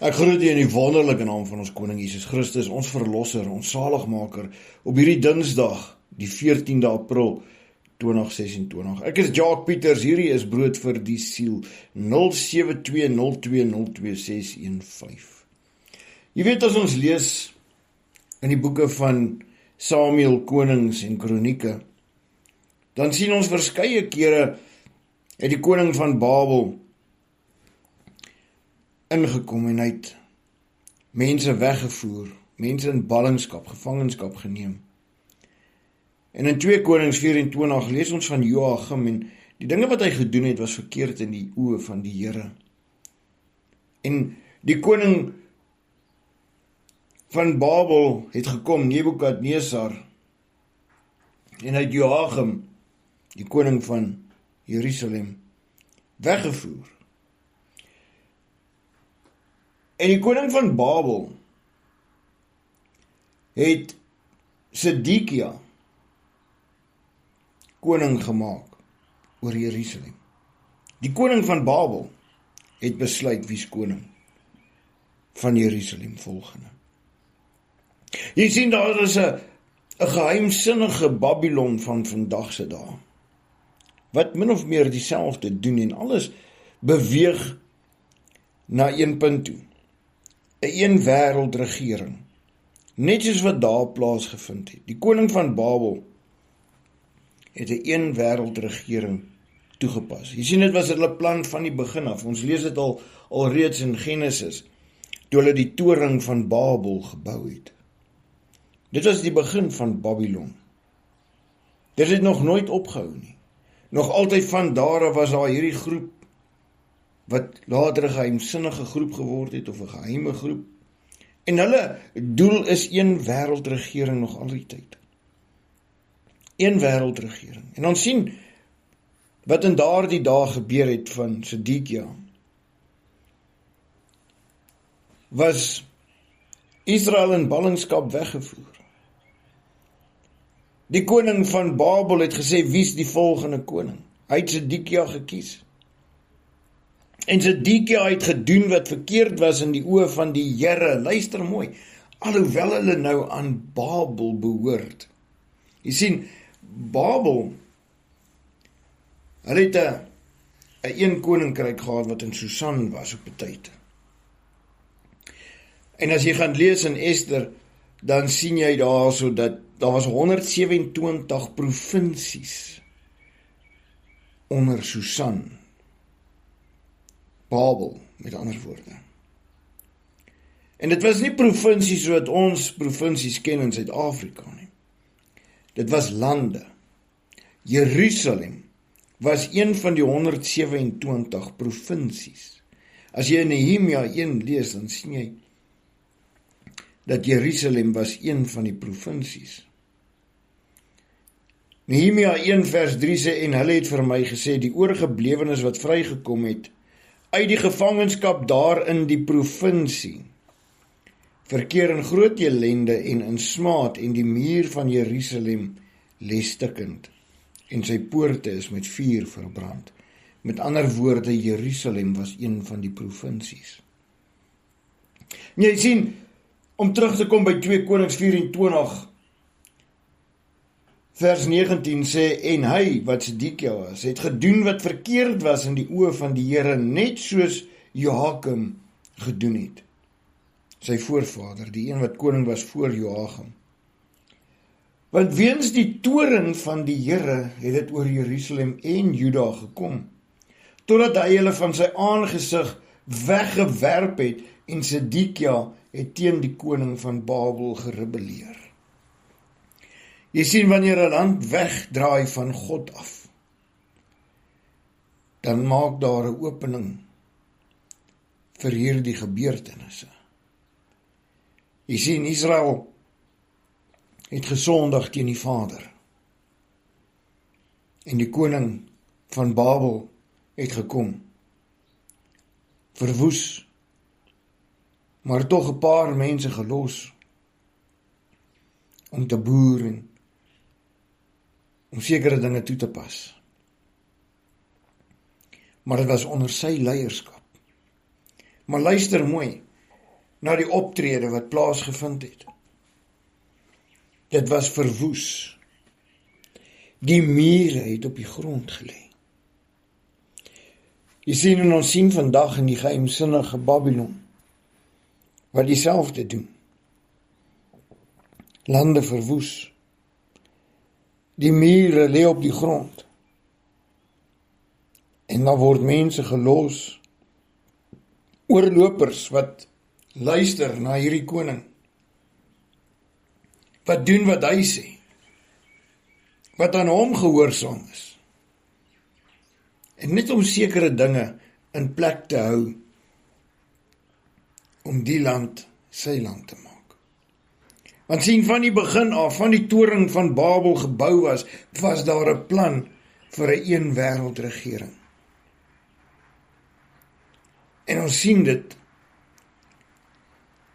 Ek groet u in die wonderlike naam van ons Koning Jesus Christus, ons Verlosser, ons Saligmaker, op hierdie Dinsdag, die 14de April 2026. Ek is Jacques Pieters, hierdie is Brood vir die Siel, 0720202615. Jy weet, as ons lees in die boeke van Samuel, Konings en Kronieke, dan sien ons verskeie kere het die koning van Babel ingekom en hy het mense weggevoer, mense in ballingskap, gevangenskap geneem. En in 2 Konings 24 lees ons van Joachim en die dinge wat hy gedoen het was verkeerd in die oë van die Here. En die koning van Babel het gekom, Nebukadnesar, en hy het Joachim, die koning van Jerusalem, weggevoer. En die koning van Babel het Sedekia koning gemaak oor Jerusalem. Die koning van Babel het besluit wie's koning van Jerusalem volgende. Jy sien, daar is 'n geheimsinnige Babylon van vandag se dae, wat min of meer dieselfde doen en alles beweeg na een punt toe. 'n eenwêreldregering, net soos wat daar plaasgevind het. Die koning van Babel het 'n eenwêreldregering toegepas. Jy sien, dit was hulle plan van die begin af. Ons lees dit alreeds in Genesis, toe hulle die toring van Babel gebou het. Dit was die begin van Babylon. Dit het nog nooit opgehou nie. Nog altyd van daar af was daar hierdie groep, wat later 'n geheimsinnige groep geword het, of 'n geheime groep. En hulle doel is een wêreldregering nog al die tyd. Een wêreldregering. En ons sien wat in daardie dae gebeur het van Sedekia. Was Israel in ballingskap weggevoer. Die koning van Babel het gesê, wie's die volgende koning? Hy het Sedekia gekies. En Sedekia het gedoen wat verkeerd was in die oë van die Here. Luister mooi, alhoewel hulle nou aan Babel behoort. Jy sien, Babel, hulle het 'n koninkryk gehad wat in Susan was op 'n tyd. En as jy gaan lees in Ester, dan sien jy daarso dat daar was 127 provinsies onder Susan. Babel, met ander woorde. En dit was nie provinsies soos ons provinsies ken in Suid-Afrika nie. Dit was lande. Jerusalem was een van die 127 provinsies. As jy in Nehemia 1 lees, dan sien jy dat Jerusalem was een van die provinsies. Nehemia 1 vers 3 sê, en hulle het vir my gesê, die oorgeblewenes wat vrygekom het, uit die gevangenskap daar in die provinsie, verkeer in groot ellende en in smaad, en die muur van Jerusalem lê stikkend, en sy poorte is met vuur verbrand. Met ander woorde, Jerusalem was een van die provinsies. En jy sien, om terug te kom by 2 Konings 24, vers 19 sê, en hy, wat Sedekia was, het gedoen wat verkeerd was in die oë van die Here, net soos Joachim gedoen het. Sy voorvader, die een wat koning was voor Joachim. Want weens die toorn van die Here het dit oor Jerusalem en Juda gekom, totdat hy hulle van sy aangesig weggewerp het, en Sedekia het teen die koning van Babel gerebelleer. Jy sien, wanneer 'n land wegdraai van God af, dan maak daar 'n opening vir hierdie gebeurtenisse. Jy sien, Israel het gesondig teen die Vader. En die koning van Babel het gekom, verwoes, maar tog 'n paar mense gelos, om te boer en om sekere dinge toe te pas. Maar dit was onder sy leierskap. Maar luister mooi, na die optrede wat plaasgevind het. Dit was verwoes. Die mure het op die grond gelê. Jy sien, en ons sien vandag in die geheimsinnige Babylon, wat dieselfde doen. Lande verwoes. Die mure lê op die grond. En dan word mense gelos, oorlopers wat luister na hierdie koning, wat doen wat hy sê, wat aan hom gehoorsaam is, en net om sekere dinge in plek te hou, om die land sy land te maak. Want sien, van die begin af, van die toring van Babel gebou was daar 'n plan vir 'n een wêreldregering. En ons sien dit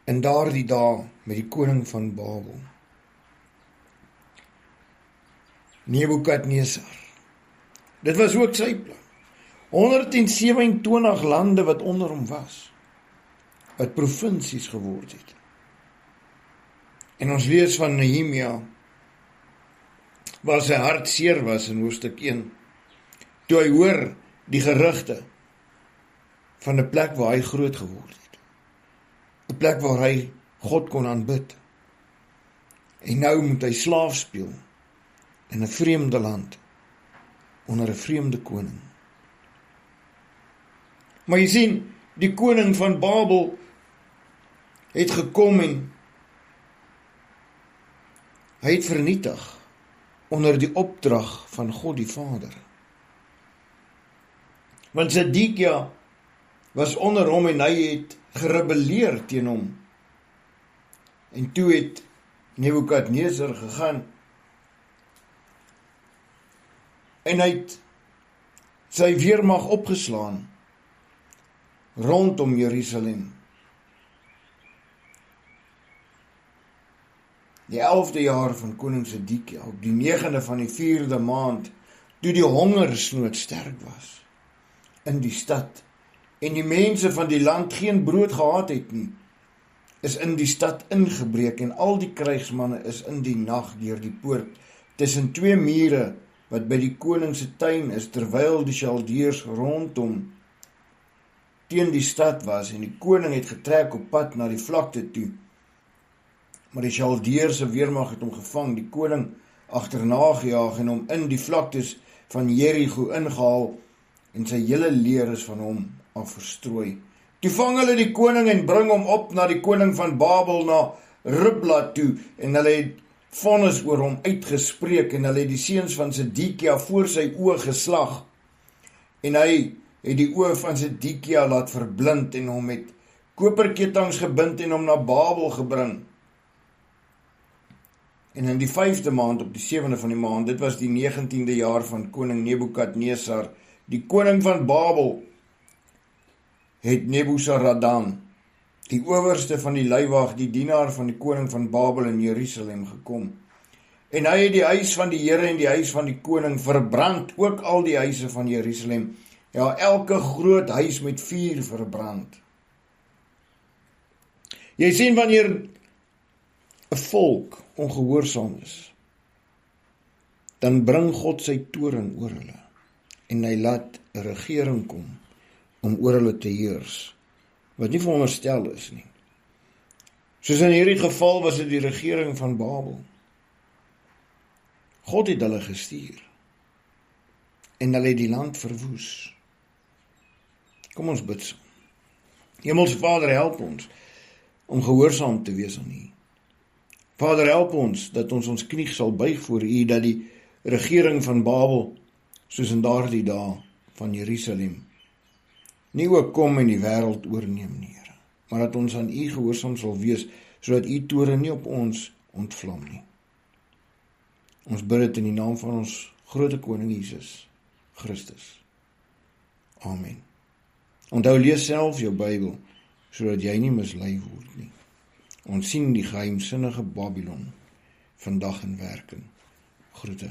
in daardie dae met die koning van Babel, Nebukadnesar. Dit was ook sy plan. 127 lande wat onder hom was, wat provinsies geword het. En ons lees van Nehemia, waar sy hart seer was in hoofstuk 1, toe hy hoor die gerugte van 'n plek waar hy groot geword het. 'n plek waar hy God kon aanbid. En nou moet hy slaaf speel in 'n vreemde land, onder 'n vreemde koning. Maar jy sien, die koning van Babel het gekom en hy het vernietig onder die opdrag van God die Vader. Want Zedekia was onder hom en hy het gerebelleer teen hom. En toe het Nebukadnesar gegaan en hy het sy weermag opgeslaan rondom Jerusalem. Die 11de jaar van koning Zedekia, op die 9de van die 4de maand, toe die hongersnood sterk was in die stad, en die mense van die land geen brood gehad het nie, is in die stad ingebreek, en al die krygsmanne is in die nag deur die poort, tussen 2 mure, wat by die koning se tuin is, terwyl die Chaldeërs rondom teen die stad was, en die koning het getrek op pad na die vlakte toe, maar die Chaldeërs se weermag het hom gevang, die koning agterna gejaag en hom in die vlaktes van Jerigo ingehaal, en sy hele leer is van hom af verstrooi. Toe vang hulle die koning en bring hom op na die koning van Babel, na Ribla toe, en hulle het vonnis oor hom uitgespreek, en hulle het die seuns van Zedekia voor sy oë geslag, en hy het die oë van Zedekia laat verblind, en hom met koperketangs gebind, en hom na Babel gebring. En in die 5de maand, op die 7de van die maand, dit was die 19de jaar van koning Nebukadnesar, die koning van Babel, het Nebuzaradan, die owerste van die leiwag, die dienaar van die koning van Babel in Jerusalem gekom. En hy het die huis van die Here en die huis van die koning verbrand, ook al die huise van Jerusalem, ja, elke groot huis met vuur verbrand. Jy sien, wanneer 'n volk ongehoorsaam is, dan bring God sy toorn oor hulle, en hy laat 'n regering kom om oor hulle te heers, wat nie veronderstel is nie. Soos in hierdie geval was dit die regering van Babel. God het hulle gestuur, en hulle het die land verwoes. Kom ons bid saam. Hemelse Vader, help ons om gehoorsaam te wees aan U. Vader, help ons dat ons knie sal buig voor U, dat die regering van Babel, soos in daardie dae van Jerusalem, nie ook kom en die wêreld oorneem nie, Here, maar dat ons aan U gehoorsaam sal wees, sodat U toorn nie op ons ontvlam nie. Ons bid dit in die naam van ons grote koning Jesus Christus. Amen. Onthou, lees self jou Bybel, sodat jy nie mislei word nie. Ons sien die geheimsinnige Babylon vandag in werking. Groete.